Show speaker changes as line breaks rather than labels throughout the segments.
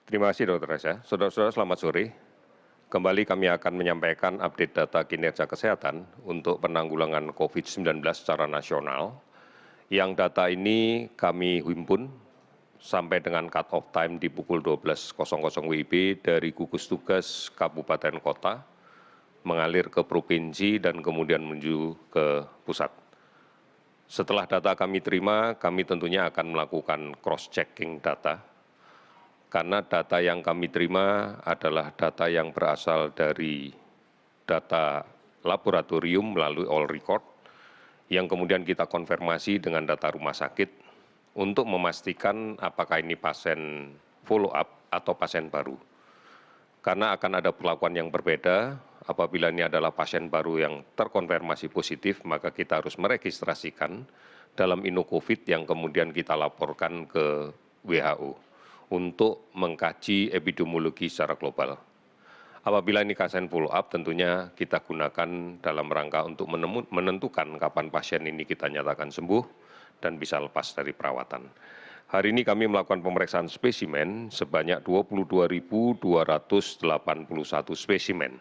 Terima kasih Dr. Reza. Saudara-saudara selamat sore. Kembali kami akan menyampaikan update data kinerja kesehatan untuk penanggulangan COVID-19 secara nasional. Yang data ini kami himpun sampai dengan cut-off time di pukul 12.00 WIB dari gugus tugas kabupaten kota, mengalir ke provinsi dan kemudian menuju ke pusat. Setelah data kami terima, kami tentunya akan melakukan cross-checking data, karena data yang kami terima adalah data yang berasal dari data laboratorium melalui all record, yang kemudian kita konfirmasi dengan data rumah sakit untuk memastikan apakah ini pasien follow up atau pasien baru. Karena akan ada perlakuan yang berbeda, apabila ini adalah pasien baru yang terkonfirmasi positif, maka kita harus meregistrasikan dalam InnoCovid yang kemudian kita laporkan ke WHO untuk mengkaji epidemiologi secara global. Apabila ini pasien follow up, tentunya kita gunakan dalam rangka untuk menentukan kapan pasien ini kita nyatakan sembuh dan bisa lepas dari perawatan. Hari ini kami melakukan pemeriksaan spesimen sebanyak 22.281 spesimen.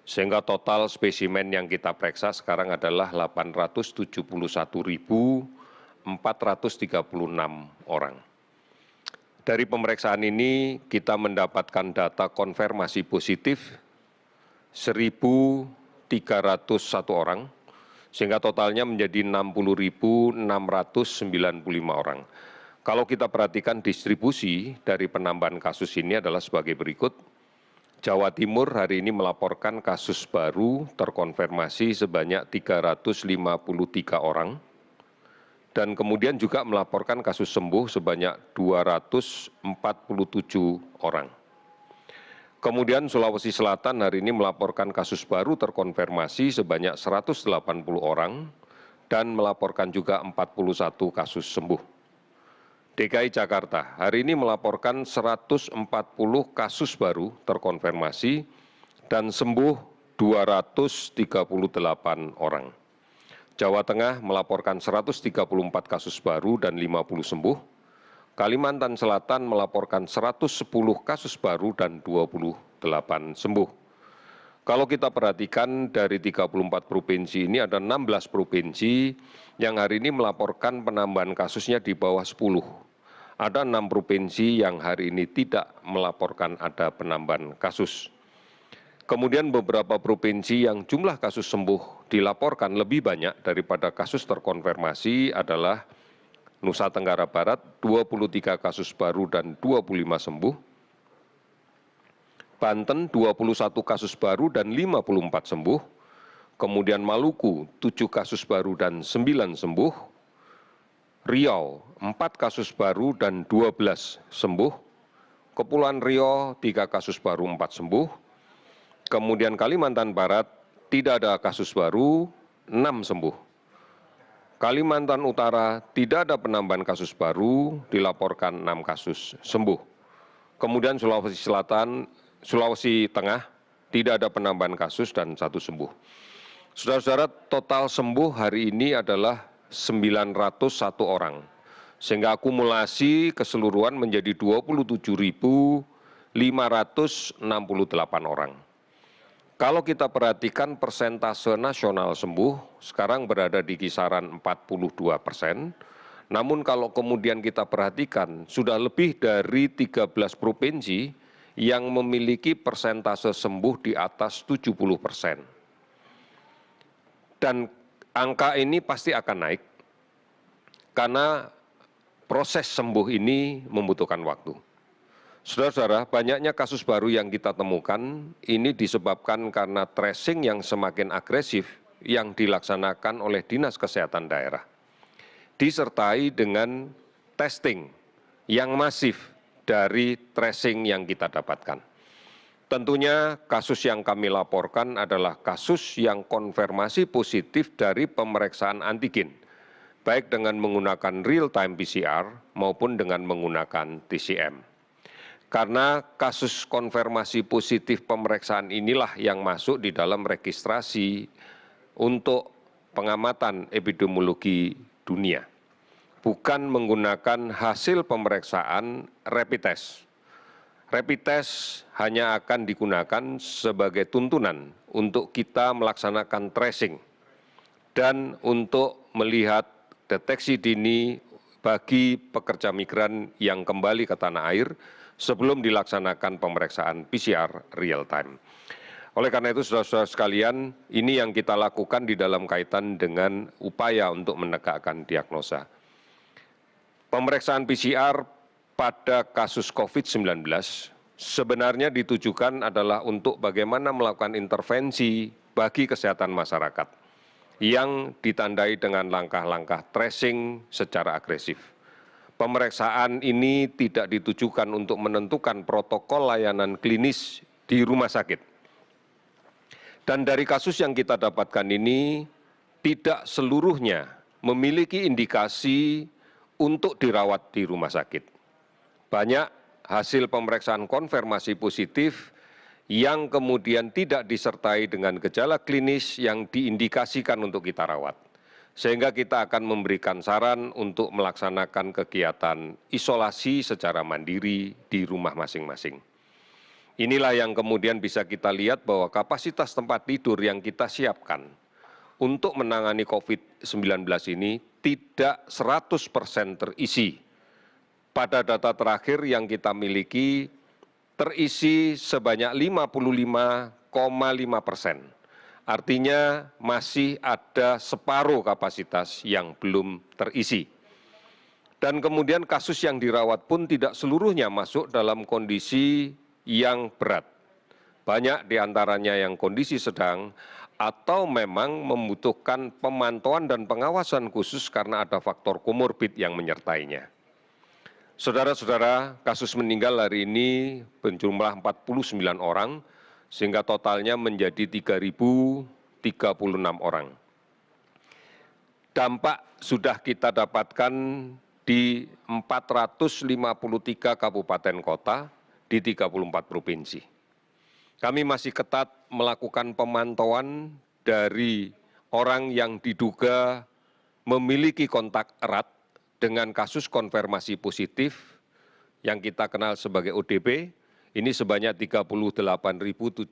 Sehingga total spesimen yang kita periksa sekarang adalah 871.436 orang. Dari pemeriksaan ini kita mendapatkan data konfirmasi positif 1.301 orang, sehingga totalnya menjadi 60.695 orang. Kalau kita perhatikan distribusi dari penambahan kasus ini adalah sebagai berikut. Jawa Timur hari ini melaporkan kasus baru terkonfirmasi sebanyak 353 orang, dan kemudian juga melaporkan kasus sembuh sebanyak 247 orang. Kemudian Sulawesi Selatan hari ini melaporkan kasus baru terkonfirmasi sebanyak 180 orang dan melaporkan juga 41 kasus sembuh. DKI Jakarta hari ini melaporkan 140 kasus baru terkonfirmasi dan sembuh 238 orang. Jawa Tengah melaporkan 134 kasus baru dan 50 sembuh. Kalimantan Selatan melaporkan 110 kasus baru dan 28 sembuh. Kalau kita perhatikan dari 34 provinsi ini ada 16 provinsi yang hari ini melaporkan penambahan kasusnya di bawah 10. Ada 6 provinsi yang hari ini tidak melaporkan ada penambahan kasus. Kemudian beberapa provinsi yang jumlah kasus sembuh dilaporkan lebih banyak daripada kasus terkonfirmasi adalah Nusa Tenggara Barat, 23 kasus baru dan 25 sembuh. Banten, 21 kasus baru dan 54 sembuh. Kemudian Maluku, 7 kasus baru dan 9 sembuh. Riau, 4 kasus baru dan 12 sembuh. Kepulauan Riau, 3 kasus baru, 4 sembuh. Kemudian Kalimantan Barat, tidak ada kasus baru, 6 sembuh. Kalimantan Utara, tidak ada penambahan kasus baru, dilaporkan 6 kasus sembuh. Kemudian Sulawesi Selatan, Sulawesi Tengah, tidak ada penambahan kasus dan 1 sembuh. Saudara-saudara, total sembuh hari ini adalah 901 orang, sehingga akumulasi keseluruhan menjadi 27.568 orang. Kalau kita perhatikan persentase nasional sembuh, sekarang berada di kisaran 42%, namun kalau kemudian kita perhatikan, sudah lebih dari 13 provinsi yang memiliki persentase sembuh di atas 70%. Dan angka ini pasti akan naik, karena proses sembuh ini membutuhkan waktu. Saudara-saudara, banyaknya kasus baru yang kita temukan ini disebabkan karena tracing yang semakin agresif yang dilaksanakan oleh Dinas Kesehatan Daerah, disertai dengan testing yang masif dari tracing yang kita dapatkan. Tentunya kasus yang kami laporkan adalah kasus yang konfirmasi positif dari pemeriksaan antigen, baik dengan menggunakan real-time PCR maupun dengan menggunakan TCM. Karena kasus konfirmasi positif pemeriksaan inilah yang masuk di dalam registrasi untuk pengamatan epidemiologi dunia, bukan menggunakan hasil pemeriksaan rapid test. Rapid test hanya akan digunakan sebagai tuntunan untuk kita melaksanakan tracing dan untuk melihat deteksi dini bagi pekerja migran yang kembali ke tanah air sebelum dilaksanakan pemeriksaan PCR real time. Oleh karena itu, saudara-saudara sekalian, ini yang kita lakukan di dalam kaitan dengan upaya untuk menegakkan diagnosa. Pemeriksaan PCR pada kasus COVID-19 sebenarnya ditujukan adalah untuk bagaimana melakukan intervensi bagi kesehatan masyarakat yang ditandai dengan langkah-langkah tracing secara agresif. Pemeriksaan ini tidak ditujukan untuk menentukan protokol layanan klinis di rumah sakit. Dan dari kasus yang kita dapatkan ini, tidak seluruhnya memiliki indikasi untuk dirawat di rumah sakit. Banyak hasil pemeriksaan konfirmasi positif yang kemudian tidak disertai dengan gejala klinis yang diindikasikan untuk kita rawat. Sehingga kita akan memberikan saran untuk melaksanakan kegiatan isolasi secara mandiri di rumah masing-masing. Inilah yang kemudian bisa kita lihat bahwa kapasitas tempat tidur yang kita siapkan untuk menangani COVID-19 ini tidak 100% terisi. Pada data terakhir yang kita miliki, terisi sebanyak 55,5%. Artinya masih ada separuh kapasitas yang belum terisi. Dan kemudian kasus yang dirawat pun tidak seluruhnya masuk dalam kondisi yang berat. Banyak diantaranya yang kondisi sedang atau memang membutuhkan pemantauan dan pengawasan khusus karena ada faktor komorbid yang menyertainya. Saudara-saudara, kasus meninggal hari ini berjumlah 49 orang, sehingga totalnya menjadi 3.036 orang. Dampak sudah kita dapatkan di 453 kabupaten kota di 34 provinsi. Kami masih ketat melakukan pemantauan dari orang yang diduga memiliki kontak erat dengan kasus konfirmasi positif yang kita kenal sebagai ODP, ini sebanyak 38.767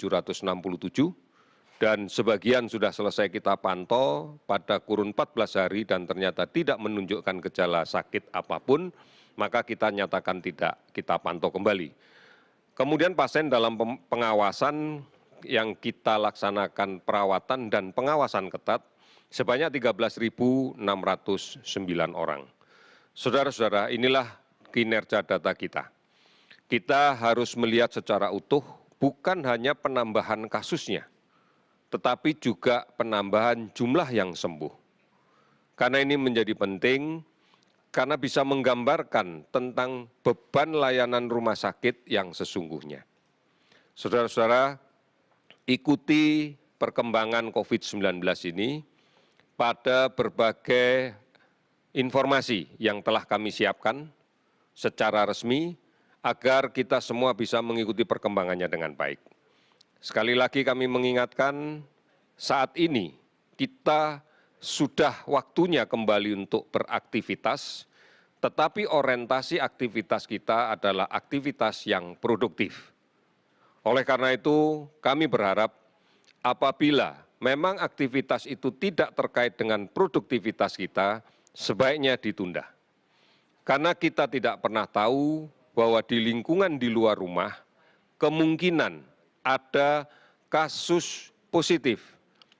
dan sebagian sudah selesai kita pantau pada kurun 14 hari dan ternyata tidak menunjukkan gejala sakit apapun, maka kita nyatakan tidak kita pantau kembali. Kemudian pasien dalam pengawasan yang kita laksanakan perawatan dan pengawasan ketat sebanyak 13.609 orang. Saudara-saudara, inilah kinerja data kita. Kita harus melihat secara utuh bukan hanya penambahan kasusnya, tetapi juga penambahan jumlah yang sembuh. Karena ini menjadi penting, karena bisa menggambarkan tentang beban layanan rumah sakit yang sesungguhnya. Saudara-saudara, ikuti perkembangan COVID-19 ini pada berbagai informasi yang telah kami siapkan secara resmi agar kita semua bisa mengikuti perkembangannya dengan baik. Sekali lagi kami mengingatkan, saat ini kita sudah waktunya kembali untuk beraktivitas, tetapi orientasi aktivitas kita adalah aktivitas yang produktif. Oleh karena itu, kami berharap apabila memang aktivitas itu tidak terkait dengan produktivitas kita, sebaiknya ditunda. Karena kita tidak pernah tahu bahwa di lingkungan di luar rumah, kemungkinan ada kasus positif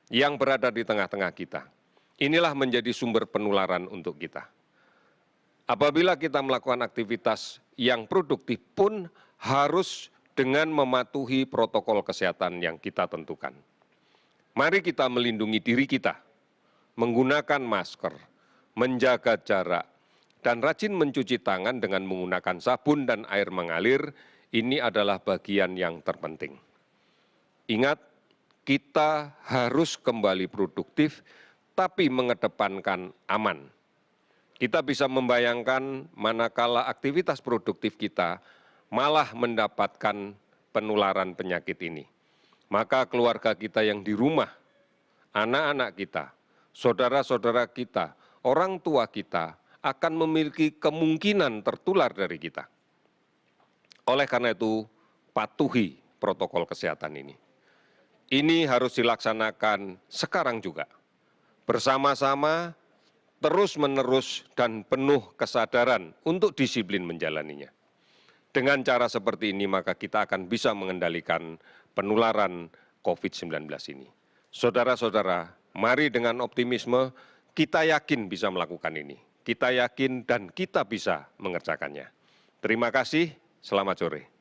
yang berada di tengah-tengah kita. Inilah menjadi sumber penularan untuk kita. Apabila kita melakukan aktivitas yang produktif pun harus dengan mematuhi protokol kesehatan yang kita tentukan. Mari kita melindungi diri kita, menggunakan masker, menjaga jarak, dan rajin mencuci tangan dengan menggunakan sabun dan air mengalir, ini adalah bagian yang terpenting. Ingat, kita harus kembali produktif, tapi mengedepankan aman. Kita bisa membayangkan manakala aktivitas produktif kita malah mendapatkan penularan penyakit ini. Maka keluarga kita yang di rumah, anak-anak kita, saudara-saudara kita, orang tua kita akan memiliki kemungkinan tertular dari kita. Oleh karena itu, patuhi protokol kesehatan ini. Ini harus dilaksanakan sekarang juga, bersama-sama, terus-menerus, dan penuh kesadaran untuk disiplin menjalaninya. Dengan cara seperti ini, maka kita akan bisa mengendalikan penularan COVID-19 ini. Saudara-saudara, mari dengan optimisme, kita yakin bisa melakukan ini. Kita yakin dan kita bisa mengerjakannya. Terima kasih, selamat sore.